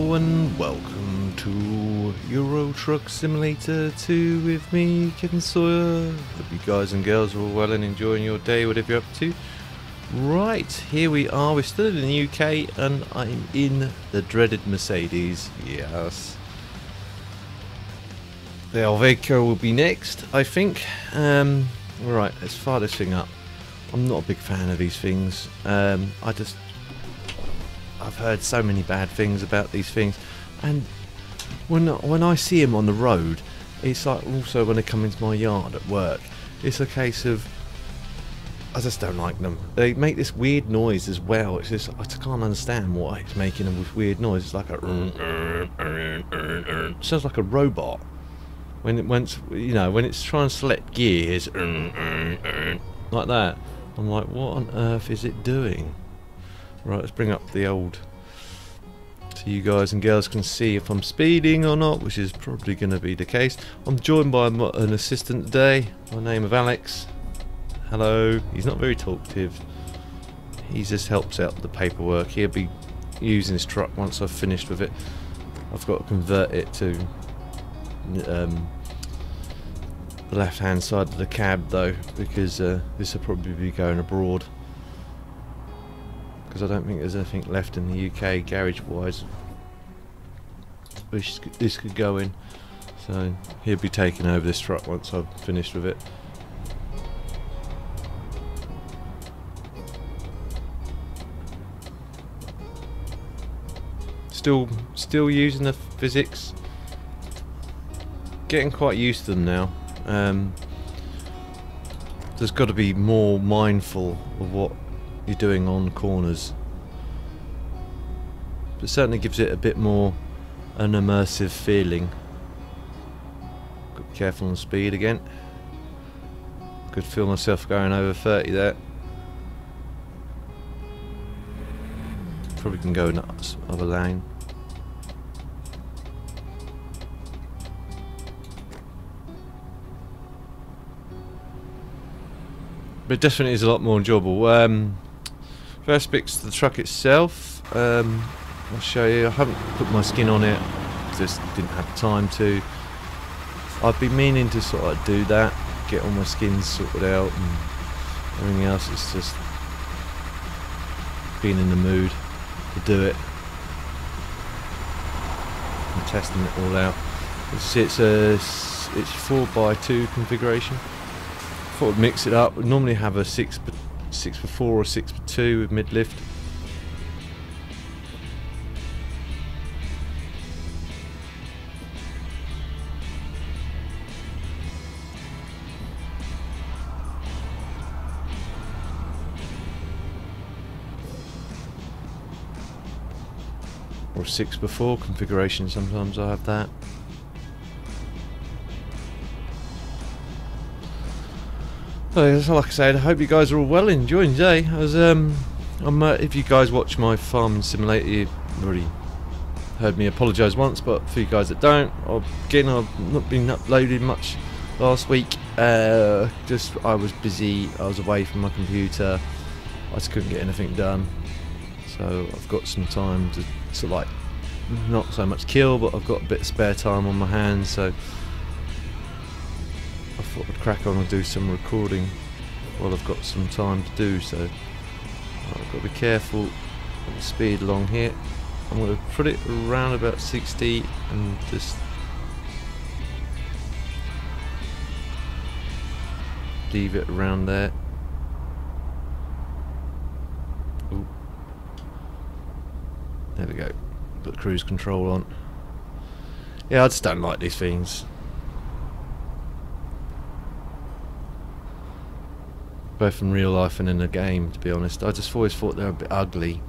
Hello and welcome to Euro Truck Simulator 2 with me, Kevin Sawyer. Hope you guys and girls are all well and enjoying your day, whatever you're up to. Right, here we are. We're still in the UK and I'm in the dreaded Mercedes. Yes. The Iveco will be next, I think. Right, let's fire this thing up. I'm not a big fan of these things. I've heard so many bad things about these things, and when I see them on the road, it's like also when they come into my yard at work, it's a case of I just don't like them. They make this weird noise as well. It's just I just can't understand why it's making them with weird noise. It's like a sounds like a robot when it's trying to select gears like that. I'm like, what on earth is it doing? Right, let's bring up the old so you guys and girls can see if I'm speeding or not, which is probably going to be the case. I'm joined by an assistant today, by the name of Alex. Hello. He's not very talkative. He just helps out with the paperwork. He'll be using his truck once I've finished with it. I've got to convert it to the left hand side of the cab though, because this will probably be going abroad. Because I don't think there's anything left in the UK garage wise which this could go in, so he'll be taking over this truck once I've finished with it. Still using the physics, getting quite used to them now. There's got to be more mindful of what you're doing on corners, but certainly gives it a bit more an immersive feeling. Got to be careful on the speed again. Could feel myself going over 30 there. Probably can go in that other lane. But it definitely is a lot more enjoyable. First bits to the truck itself. I'll show you. I haven't put my skin on it, just didn't have time to. I've been meaning to sort of do that, get all my skins sorted out and everything else. It's just being in the mood to do it. I'm testing it all out. It's 4x2 configuration. Thought I'd mix it up. We'd normally have a 6x4 or 6x2 with mid lift. Or 6x4 configuration, sometimes I have that. So, like I said, I hope you guys are all well enjoying today. If you guys watch my farming simulator, you've already heard me apologise once, but for you guys that don't, again, I've not been uploading much last week. I was busy, I was away from my computer, I just couldn't get anything done. So I've got some time to sort of like, not so much kill, but I've got a bit of spare time on my hands, so I thought I'd crack on and do some recording while I've got some time to do so. I've got to be careful with the speed along here. I'm going to put it around about 60 and just leave it around there. Ooh. There we go. Put cruise control on. Yeah, I just don't like these things. Both in real life and in a game, to be honest. I just always thought they were a bit ugly.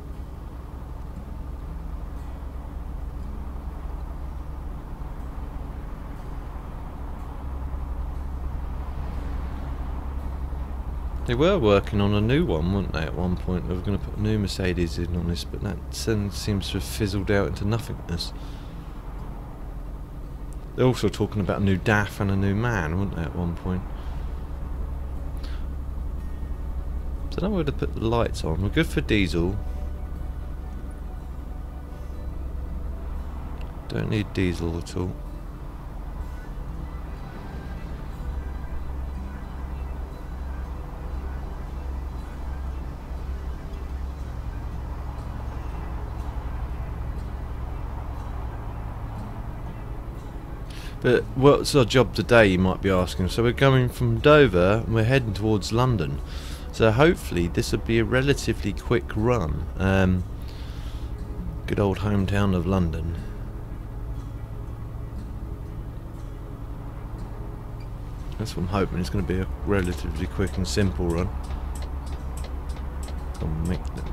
They were working on a new one, weren't they, at one point? They were going to put a new Mercedes in on this, but that seems to have fizzled out into nothingness. They're also talking about a new DAF and a new MAN, weren't they, at one point? I don't know where to put the lights on. We're good for diesel. Don't need diesel at all. But what's our job today, you might be asking? So we're coming from Dover and we're heading towards London. So hopefully this will be a relatively quick run. Good old hometown of London. That's what I'm hoping. It's going to be a relatively quick and simple run. Come on, make them.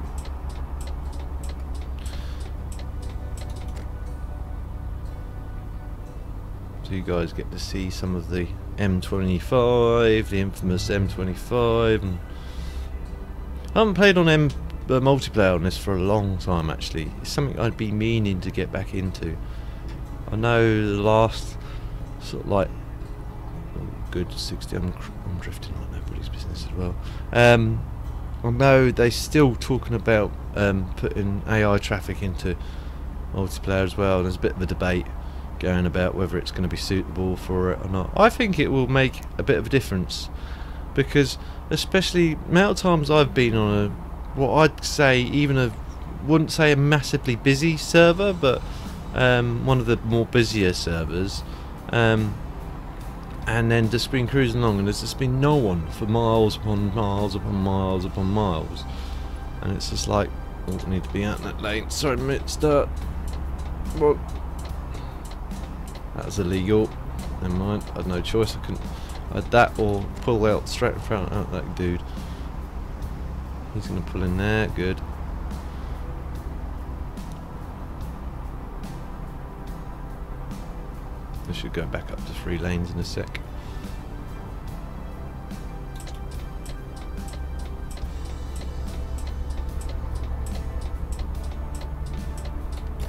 So you guys get to see some of the M25, the infamous M25, and I haven't played on multiplayer on this for a long time actually. It's something I'd be meaning to get back into. I know the last sort of like good 60. I'm drifting like nobody's business as well. I know they're still talking about putting AI traffic into multiplayer as well. There's a bit of a debate going about whether it's going to be suitable for it or not. I think it will make a bit of a difference, because especially amount of times I've been on a, what I'd say even a, wouldn't say a massively busy server, but one of the more busier servers, and then just been cruising along and there's just been no one for miles upon miles upon miles upon miles, and it's just like, oh, I need to be out in that lane. Sorry mate, start. Well, that was illegal. Never mind, I had no choice. I couldn't. I had that or pull out straight in front of that dude. He's going to pull in there, good. I should go back up to 3 lanes in a sec.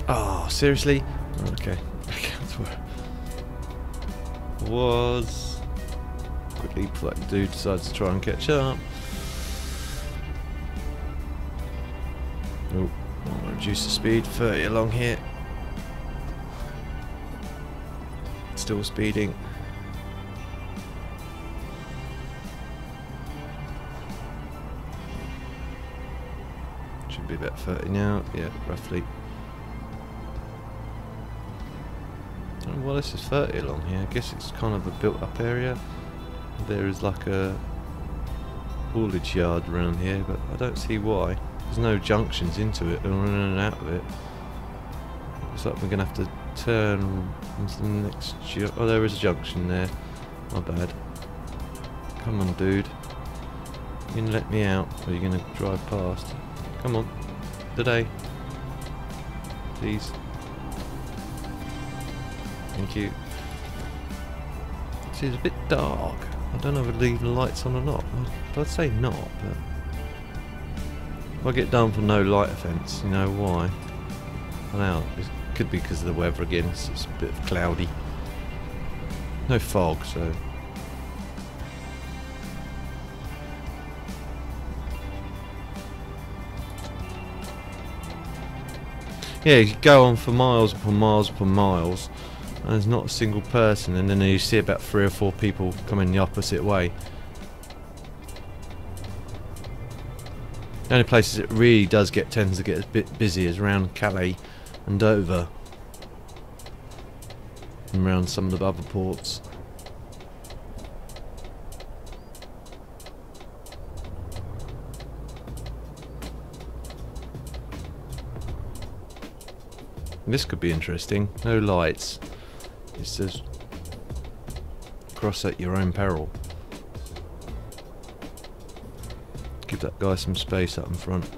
Oh, seriously? Okay, back out to where I was. Quickly before that dude decides to try and catch up. Oh, I'll reduce the speed, 30 along here. Still speeding. Should be about 30 now, yeah, roughly. Oh, well, this is 30 along here. I guess it's kind of a built up area. There is like a haulage yard around here, but I don't see why. There's no junctions into it or in and out of it. Looks like we're going to have to turn into the next oh, there is a junction there. My bad. Come on, dude. You gonna let me out, or are you gonna drive past? Come on. Today. Please. Thank you. See, it's a bit dark. I don't know if I'd leave the lights on or not. I'd say not, but if I get done for no light offence, you know why? I know, it could be because of the weather again. It's a bit cloudy. No fog, so. Yeah, you go on for miles upon miles upon miles, and there's not a single person, and then you see about 3 or 4 people coming the opposite way. The only places it really tends to get a bit busy is around Calais and Dover, and around some of the other ports. This could be interesting. No lights. It says cross at your own peril. Give that guy some space up in front.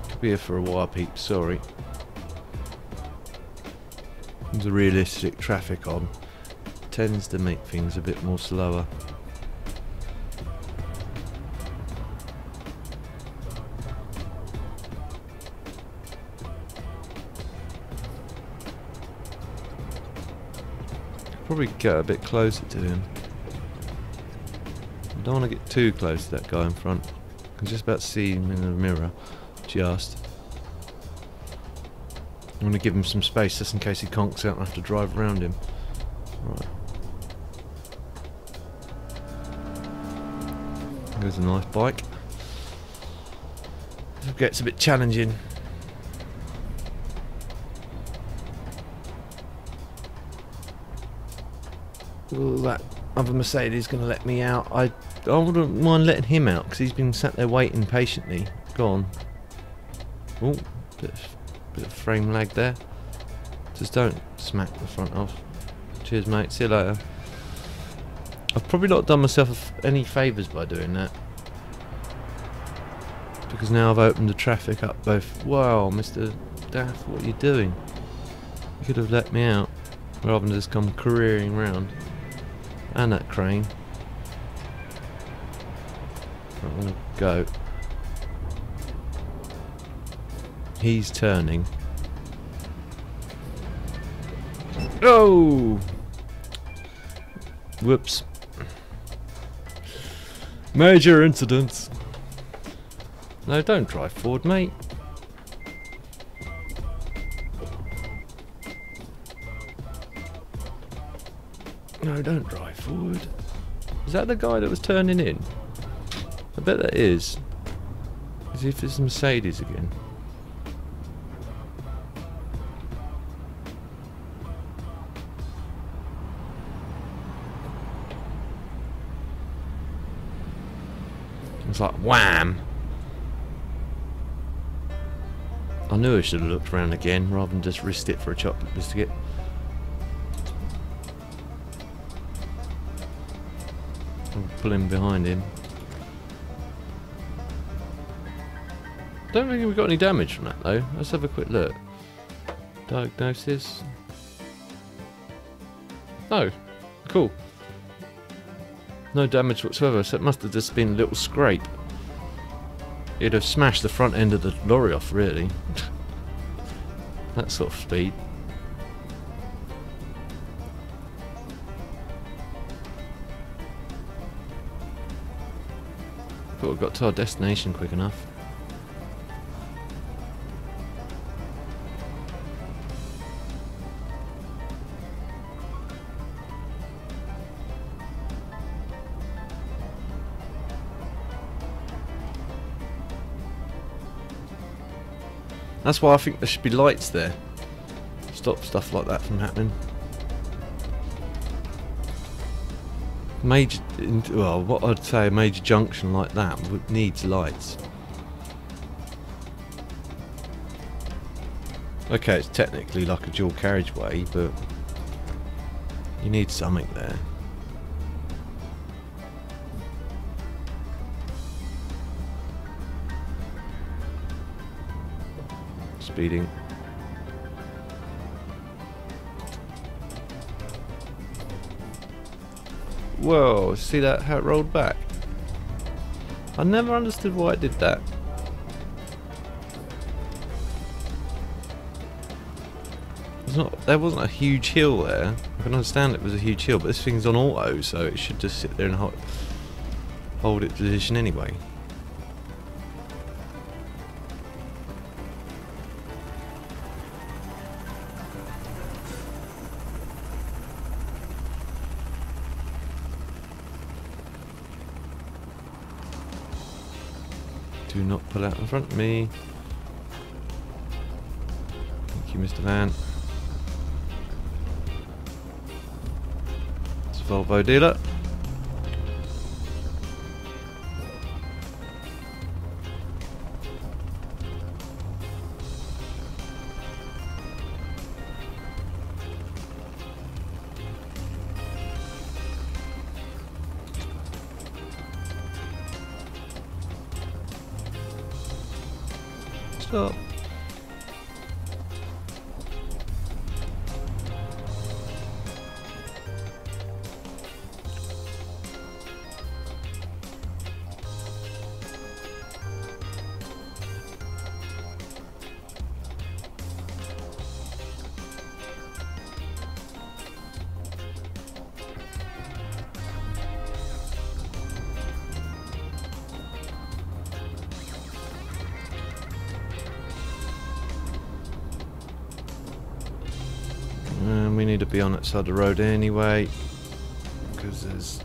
Could be here for a while, peeps, sorry. The realistic traffic on tends to make things a bit more slower. probably get a bit closer to him. I don't want to get too close to that guy in front. I can just about see him in the mirror. Just. I'm going to give him some space just in case he conks out and I have to drive around him. Right. There's a nice bike. It gets a bit challenging. Well, that other Mercedes is going to let me out. I wouldn't mind letting him out because he's been sat there waiting patiently. Go on. Oh, bit of frame lag there. Just don't smack the front off. Cheers, mate. See you later. I've probably not done myself any favours by doing that. Because now I've opened the traffic up both. Wow, Mr. Daft, what are you doing? You could have let me out rather than just come careering round. And that crane. I'm gonna go. He's turning. Oh! Whoops. Major incidents. No, don't drive forward, mate. No, don't drive forward. Is that the guy that was turning in? I bet that is. As if it's Mercedes again. It's like wham! I knew I should have looked around again rather than just risked it for a chocolate biscuit. I'm pulling behind him. Don't think we got any damage from that though. Let's have a quick look. Diagnosis. Oh, cool. No damage whatsoever, so it must have just been a little scrape. It'd have smashed the front end of the lorry off, really. That sort of speed. Thought we got to our destination quick enough. That's why I think there should be lights there. Stop stuff like that from happening. Major, well, what I'd say a major junction like that needs lights. Okay, it's technically like a dual carriageway, but you need something there. Speeding. Whoa, see that, how it rolled back? I never understood why it did that. There wasn't a huge hill there. I can understand it was a huge hill, but this thing's on auto, so it should just sit there and hold its position anyway. Do not pull out in front of me. Thank you, Mr. Van. It's a Volvo dealer. Stop. to be on that side of the road anyway, because there's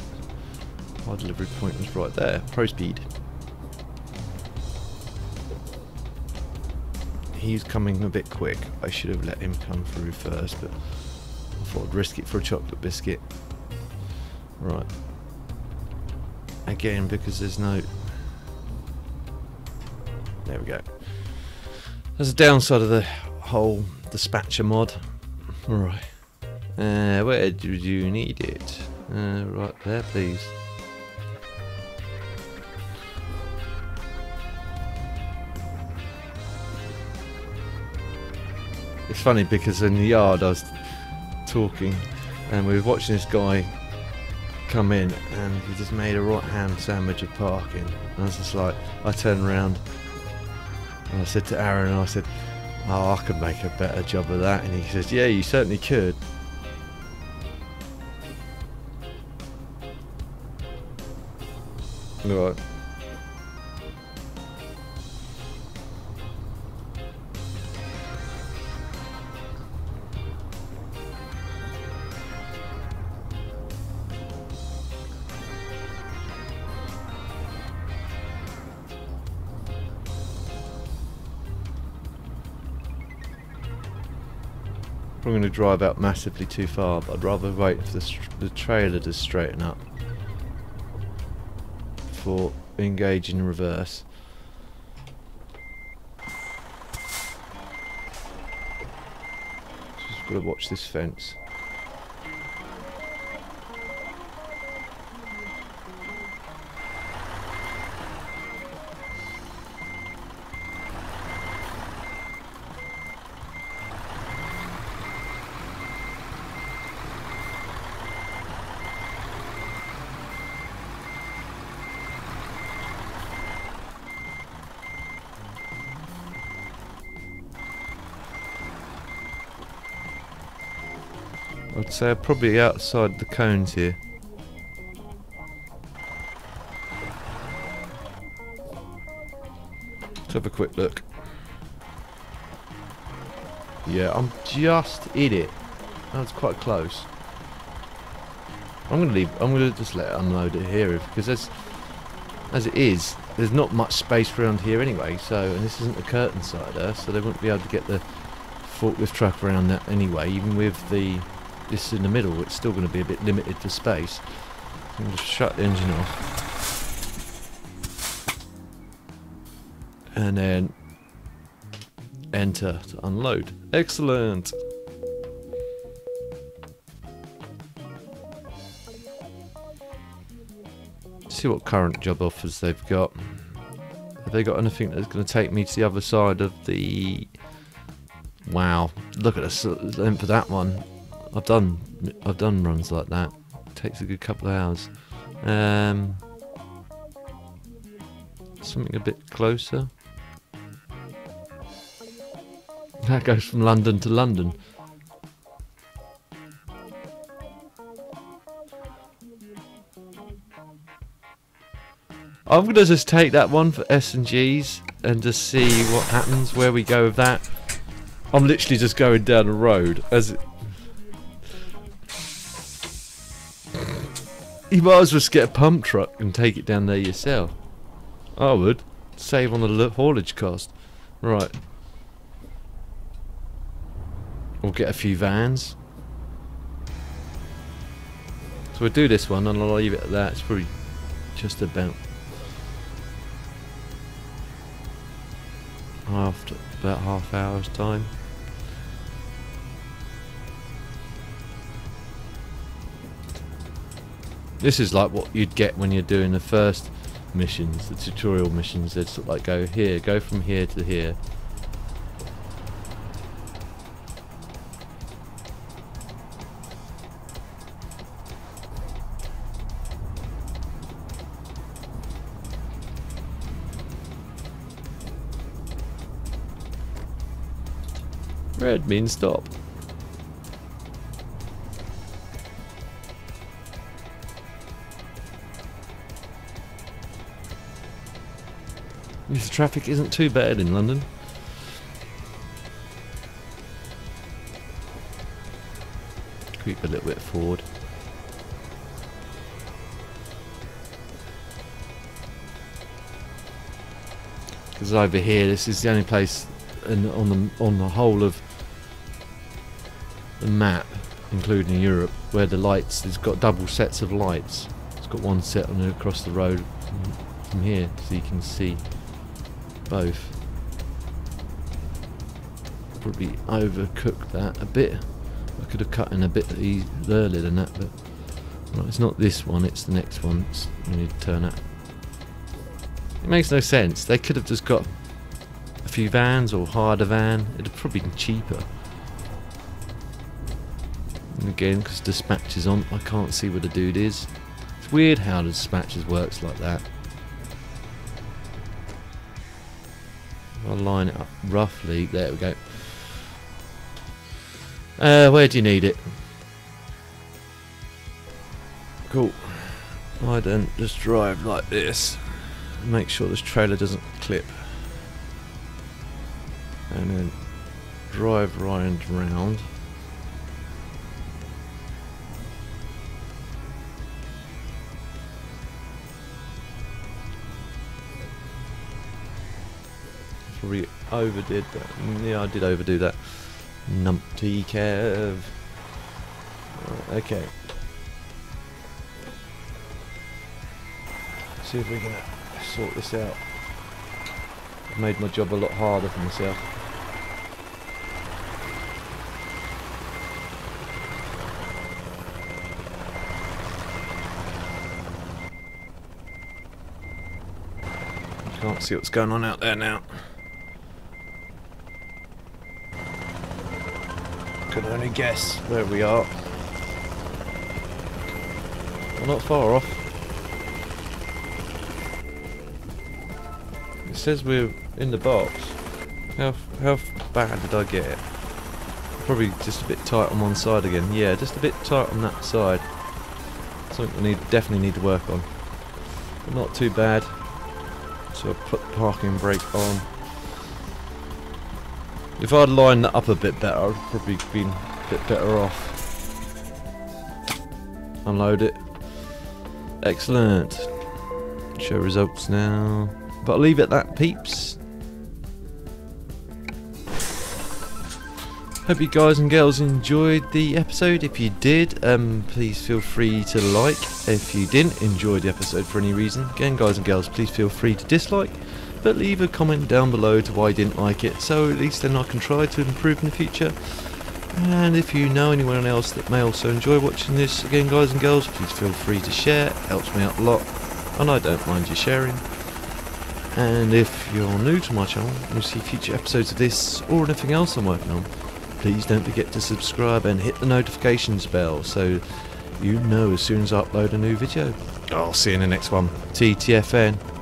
our delivery point is right there. Pro speed. He's coming a bit quick. I should have let him come through first, but I thought I'd risk it for a chocolate biscuit. Right. Again, because there's no... There we go. There's a downside of the whole dispatcher mod. Right. Where do you need it? Right there, please. It's funny because in the yard I was talking and we were watching this guy come in and he just made a right hand sandwich of parking. And I was just like, I turned around and I said to Aaron, I said, oh, I could make a better job of that. And he says, yeah, you certainly could. Right. I'm going to drive out massively too far, but I'd rather wait for the trailer to straighten up before engaging in reverse. Just got to watch this fence. I'd say I'm probably outside the cones here. Let's have a quick look. Yeah, I'm just in it. That was quite close. I'm gonna leave. I'm gonna just let it unload it here because as it is, there's not much space around here anyway. So, and this isn't a curtain cider, so they wouldn't be able to get the forklift truck around that anyway. Even with this in the middle, it's still going to be a bit limited for space. I'm going to shut the engine off and then enter to unload. Excellent. See what current job offers they've got. Have they got anything that's going to take me to the other side of the... Wow, look at the length of that one. I've done runs like that. It takes a good couple of hours. Something a bit closer. That goes from London to London. I'm gonna just take that one for S&Gs and just see what happens, where we go with that. I'm literally just going down the road as it... You might as well just get a pump truck and take it down there yourself. I would. Save on the haulage cost. Right. We'll get a few vans. So we'll do this one and I'll leave it at that. It's probably just about half hour's time. This is like what you'd get when you're doing the first missions, the tutorial missions. They'd sort of like go here, go from here to here. Red means stop. The traffic isn't too bad in London. creep a little bit forward. Because over here, this is the only place on the whole of the map, including Europe, where the lights, it's got double sets of lights. It's got one set on across the road from here, so you can see both. Probably overcooked that a bit. I could have cut in a bit earlier than that, but right, it's not this one, it's the next one. You need to turn that. It makes no sense. They could have just got a few vans or hired a van. It'd have probably been cheaper. And again, because dispatch is on, I can't see where the dude is. It's weird how the dispatches works like that. I'll line it up roughly. There we go. Where do you need it? Cool. I then just drive like this. Make sure this trailer doesn't clip. And then drive right round. Probably overdid that. Yeah, I did overdo that. Numpty Kev. Right, okay. See if we can sort this out. I've made my job a lot harder for myself. Can't see what's going on out there now. Can only guess where we are. We're not far off. It says we're in the box. How bad did I get it? Probably just a bit tight on one side again. Yeah, just a bit tight on that side. Something we definitely need to work on. But not too bad. So I put the parking brake on. If I'd lined that up a bit better, I'd probably been a bit better off. Unload it. Excellent. Show results now. But I'll leave it at that, peeps. Hope you guys and girls enjoyed the episode. If you did, please feel free to like. If you didn't enjoy the episode for any reason, again guys and girls, please feel free to dislike. But leave a comment down below to why you didn't like it, so at least then I can try to improve in the future. And if you know anyone else that may also enjoy watching this, again guys and girls, please feel free to share. It helps me out a lot, and I don't mind you sharing. And if you're new to my channel and you see future episodes of this or anything else I'm working on, please don't forget to subscribe and hit the notifications bell so you know as soon as I upload a new video. I'll see you in the next one. TTFN.